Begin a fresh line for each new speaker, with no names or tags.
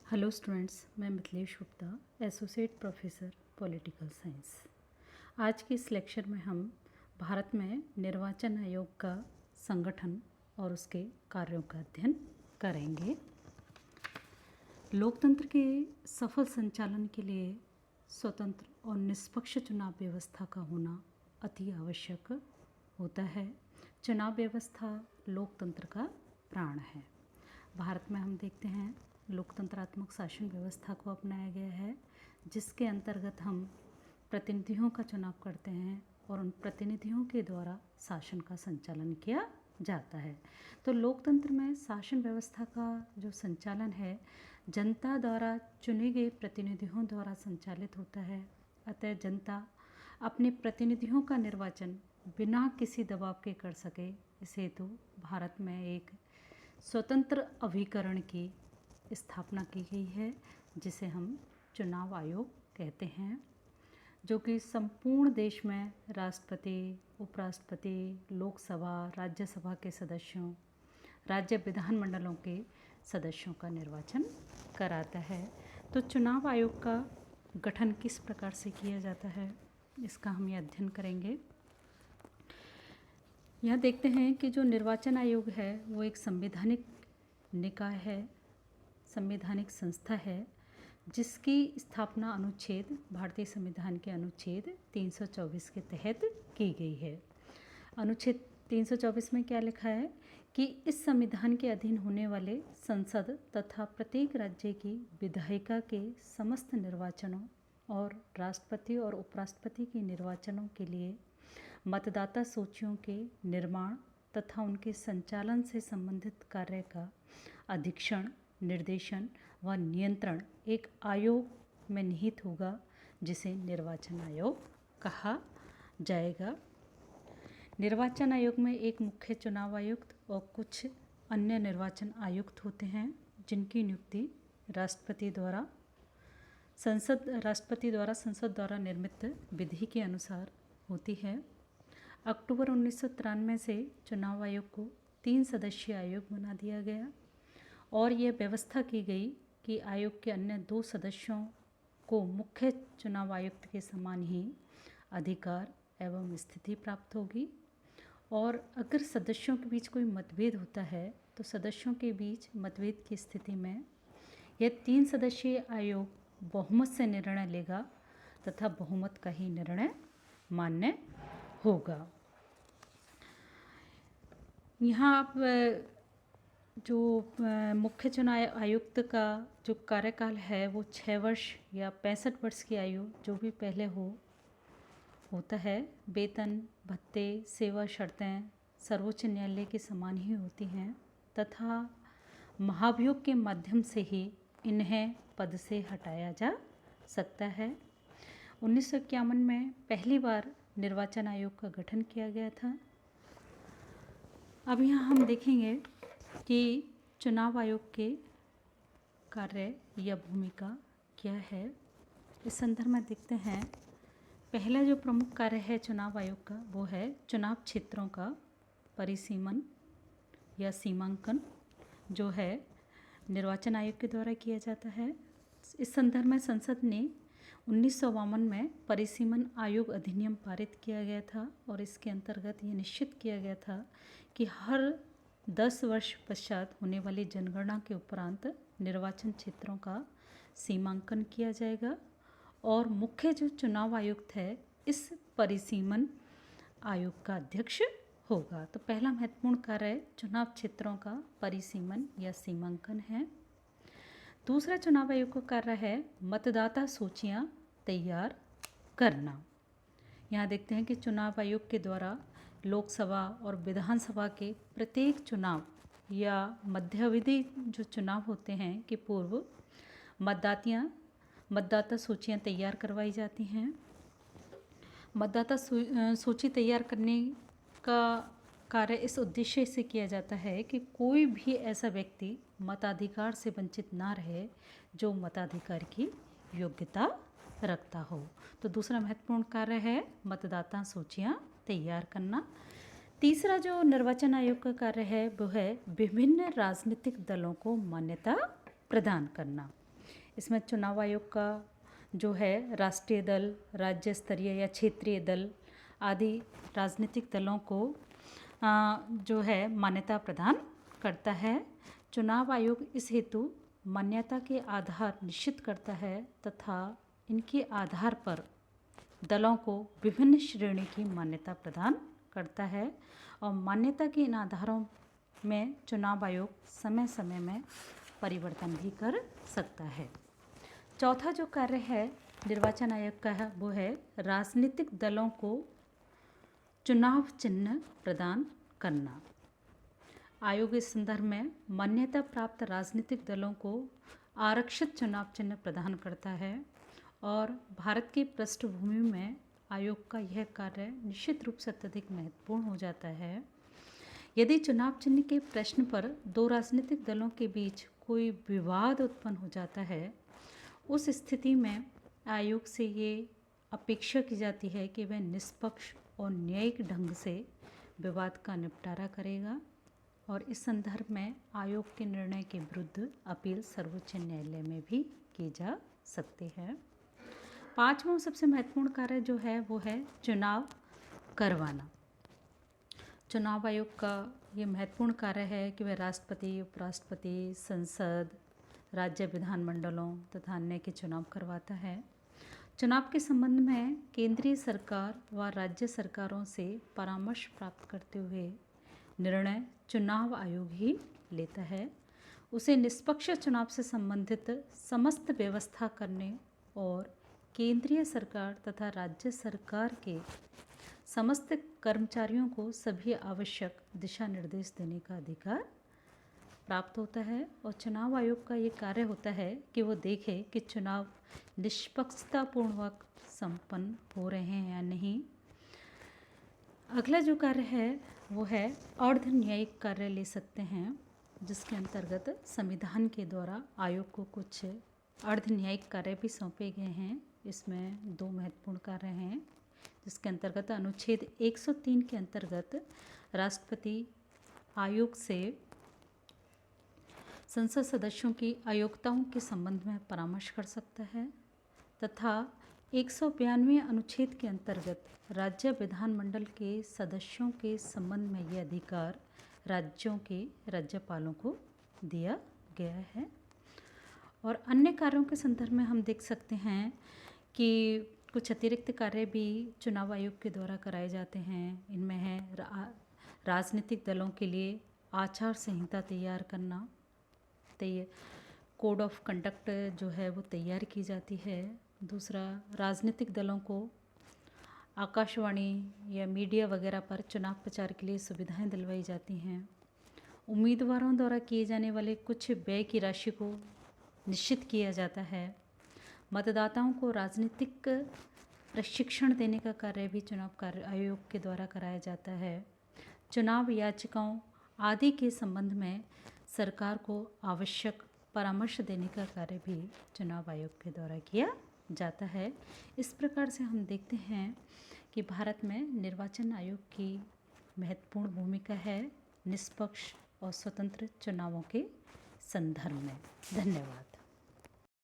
Hello students, मैं Mithilesh Gupta, associate professor political science. आज के इस लेक्चर में हम भारत में निर्वाचन आयोग का संगठन और उसके कार्यों का अध्ययन करेंगे। लोकतंत्र के सफल संचालन के लिए स्वतंत्र और निष्पक्ष चुनाव व्यवस्था का होना अति आवश्यक होता है। चुनाव व्यवस्था लोकतंत्र का प्राण है। भारत में हम देखते हैं लोकतंत्रात्मक शासन व्यवस्था को अपनाया गया है, जिसके अंतर्गत हम प्रतिनिधियों का चुनाव करते हैं और उन प्रतिनिधियों के द्वारा शासन का संचालन किया जाता है। तो लोकतंत्र में शासन व्यवस्था का जो संचालन है जनता द्वारा चुने गए प्रतिनिधियों द्वारा संचालित होता है। अतः जनता अपने प्रतिनिधियों का निर्वाचन बिना किसी दबाव के कर सके, इस हेतु भारत में एक स्वतंत्र अभिकरण की स्थापना की गई है, जिसे हम चुनाव आयोग कहते हैं, जो कि संपूर्ण देश में राष्ट्रपति, उपराष्ट्रपति, लोकसभा, राज्यसभा के सदस्यों, राज्य विधानमंडलों के सदस्यों का निर्वाचन कराता है। तो चुनाव आयोग का गठन किस प्रकार से किया जाता है, इसका हम ये अध्ययन करेंगे। यहाँ देखते हैं कि जो निर्वाचन आयोग है वो एक संवैधानिक निकाय है, संवैधानिक संस्था है, जिसकी स्थापना भारतीय संविधान के अनुच्छेद 324 के तहत की गई है। अनुच्छेद 324 में क्या लिखा है कि इस संविधान के अधीन होने वाले संसद तथा प्रत्येक राज्य की विधायिका के समस्त निर्वाचनों और राष्ट्रपति और उपराष्ट्रपति के निर्वाचनों के लिए मतदाता सूचियों के निर्माण तथा उनके संचालन से संबंधित कार्य का अधीक्षण, निर्देशन व नियंत्रण एक आयोग में निहित होगा, जिसे निर्वाचन आयोग कहा जाएगा। निर्वाचन आयोग में एक मुख्य चुनाव आयुक्त और कुछ अन्य निर्वाचन आयुक्त होते हैं, जिनकी नियुक्ति राष्ट्रपति द्वारा संसद द्वारा निर्मित विधि के अनुसार होती है। अक्टूबर 1993 से चुनाव आयोग को 3 सदस्यीय आयोग बना दिया गया और यह व्यवस्था की गई कि आयोग के अन्य 2 सदस्यों को मुख्य चुनाव आयुक्त के समान ही अधिकार एवं स्थिति प्राप्त होगी, और अगर सदस्यों के बीच कोई मतभेद होता है तो सदस्यों के बीच मतभेद की स्थिति में यह 3 सदस्यीय आयोग बहुमत से निर्णय लेगा तथा बहुमत का ही निर्णय मान्य होगा। यहाँ आप जो मुख्य चुनाव आयुक्त का जो कार्यकाल है वो 6 वर्ष या 65 वर्ष की आयु जो भी पहले होता है। वेतन, भत्ते, सेवा शर्तें सर्वोच्च न्यायालय के समान ही होती हैं तथा महाभियोग के माध्यम से ही इन्हें पद से हटाया जा सकता है। 1951 में पहली बार निर्वाचन आयोग का गठन किया गया था। अब यहाँ हम देखेंगे कि चुनाव आयोग के कार्य या भूमिका क्या है। इस संदर्भ में देखते हैं, पहला जो प्रमुख कार्य है चुनाव आयोग का वो है चुनाव क्षेत्रों का परिसीमन या सीमांकन, जो है निर्वाचन आयोग के द्वारा किया जाता है। इस संदर्भ में संसद ने 1952 में परिसीमन आयोग अधिनियम पारित किया गया था और इसके अंतर्गत ये निश्चित किया गया था कि हर 10 वर्ष पश्चात होने वाली जनगणना के उपरांत निर्वाचन क्षेत्रों का सीमांकन किया जाएगा और मुख्य जो चुनाव आयुक्त है इस परिसीमन आयोग का अध्यक्ष होगा। तो पहला महत्वपूर्ण कार्य चुनाव क्षेत्रों का परिसीमन या सीमांकन है। दूसरा चुनाव आयोग का कार्य है मतदाता सूचियां तैयार करना। यहाँ देखते हैं कि चुनाव आयोग के द्वारा लोकसभा और विधानसभा के प्रत्येक चुनाव या मध्यावधि जो चुनाव होते हैं कि पूर्व मतदाता सूचियां तैयार करवाई जाती हैं। मतदाता सूची तैयार करने का कार्य इस उद्देश्य से किया जाता है कि कोई भी ऐसा व्यक्ति मताधिकार से वंचित ना रहे जो मताधिकार की योग्यता रखता हो। तो दूसरा महत्वपूर्ण कार्य है मतदाता सूचियां तैयार करना। तीसरा जो निर्वाचन आयोग का कार्य है वो है विभिन्न राजनीतिक दलों को मान्यता प्रदान करना। इसमें चुनाव आयोग का जो है राष्ट्रीय दल, राज्य स्तरीय या क्षेत्रीय दल आदि राजनीतिक दलों को जो है मान्यता प्रदान करता है। चुनाव आयोग इस हेतु मान्यता के आधार निश्चित करता है तथा इनके आधार पर दलों को विभिन्न श्रेणी की मान्यता प्रदान करता है और मान्यता के इन आधारों में चुनाव आयोग समय समय में परिवर्तन भी कर सकता है। चौथा जो कार्य है निर्वाचन आयोग का है वो है राजनीतिक दलों को चुनाव चिन्ह प्रदान करना। आयोग इस संदर्भ में मान्यता प्राप्त राजनीतिक दलों को आरक्षित चुनाव चिन्ह प्रदान करता है और भारत की पृष्ठभूमि में आयोग का यह कार्य निश्चित रूप से अत्यधिक महत्वपूर्ण हो जाता है। यदि चुनाव चिन्ह के प्रश्न पर दो राजनीतिक दलों के बीच कोई विवाद उत्पन्न हो जाता है, उस स्थिति में आयोग से ये अपेक्षा की जाती है कि वह निष्पक्ष और न्यायिक ढंग से विवाद का निपटारा करेगा और इस संदर्भ में आयोग के निर्णय के विरुद्ध अपील सर्वोच्च न्यायालय में भी की जा सकती है। पांचवां सबसे महत्वपूर्ण कार्य जो है वो है चुनाव करवाना। चुनाव आयोग का ये महत्वपूर्ण कार्य है कि वह राष्ट्रपति, उपराष्ट्रपति, संसद, राज्य विधानमंडलों तथा अन्य के चुनाव करवाता है। चुनाव के संबंध में केंद्रीय सरकार व राज्य सरकारों से परामर्श प्राप्त करते हुए निर्णय चुनाव आयोग ही लेता है। उसे निष्पक्ष चुनाव से संबंधित समस्त व्यवस्था करने और केंद्रीय सरकार तथा राज्य सरकार के समस्त कर्मचारियों को सभी आवश्यक दिशा निर्देश देने का अधिकार प्राप्त होता है और चुनाव आयोग का ये कार्य होता है कि वो देखे कि चुनाव निष्पक्षतापूर्वक संपन्न हो रहे हैं या नहीं। अगला जो कार्य है वो है अर्ध न्यायिक कार्य ले सकते हैं, जिसके अंतर्गत संविधान के द्वारा आयोग को कुछ अर्ध न्यायिक कार्य भी सौंपे गए हैं। इसमें दो महत्वपूर्ण कार्य हैं, जिसके अंतर्गत अनुच्छेद 103 के अंतर्गत राष्ट्रपति आयोग से संसद सदस्यों की अयोग्यताओं के संबंध में परामर्श कर सकता है तथा 192 अनुच्छेद के अंतर्गत राज्य विधानमंडल के सदस्यों के संबंध में यह अधिकार राज्यों के राज्यपालों को दिया गया है। और अन्य कार्यों के संदर्भ में हम देख सकते हैं कि कुछ अतिरिक्त कार्य भी चुनाव आयोग के द्वारा कराए जाते हैं। इनमें है राजनीतिक दलों के लिए आचार संहिता तैयार करना, कोड ऑफ कंडक्ट जो है वो तैयार की जाती है। दूसरा, राजनीतिक दलों को आकाशवाणी या मीडिया वगैरह पर चुनाव प्रचार के लिए सुविधाएं दिलवाई जाती हैं। उम्मीदवारों द्वारा किए जाने वाले कुछ व्यय की राशि को निश्चित किया जाता है। मतदाताओं को राजनीतिक प्रशिक्षण देने का कार्य भी चुनाव कार्य आयोग के द्वारा कराया जाता है। चुनाव याचिकाओं आदि के संबंध में सरकार को आवश्यक परामर्श देने का कार्य भी चुनाव आयोग के द्वारा किया जाता है। इस प्रकार से हम देखते हैं कि भारत में निर्वाचन आयोग की महत्वपूर्ण भूमिका है निष्पक्ष और स्वतंत्र चुनावों के संदर्भ में। धन्यवाद।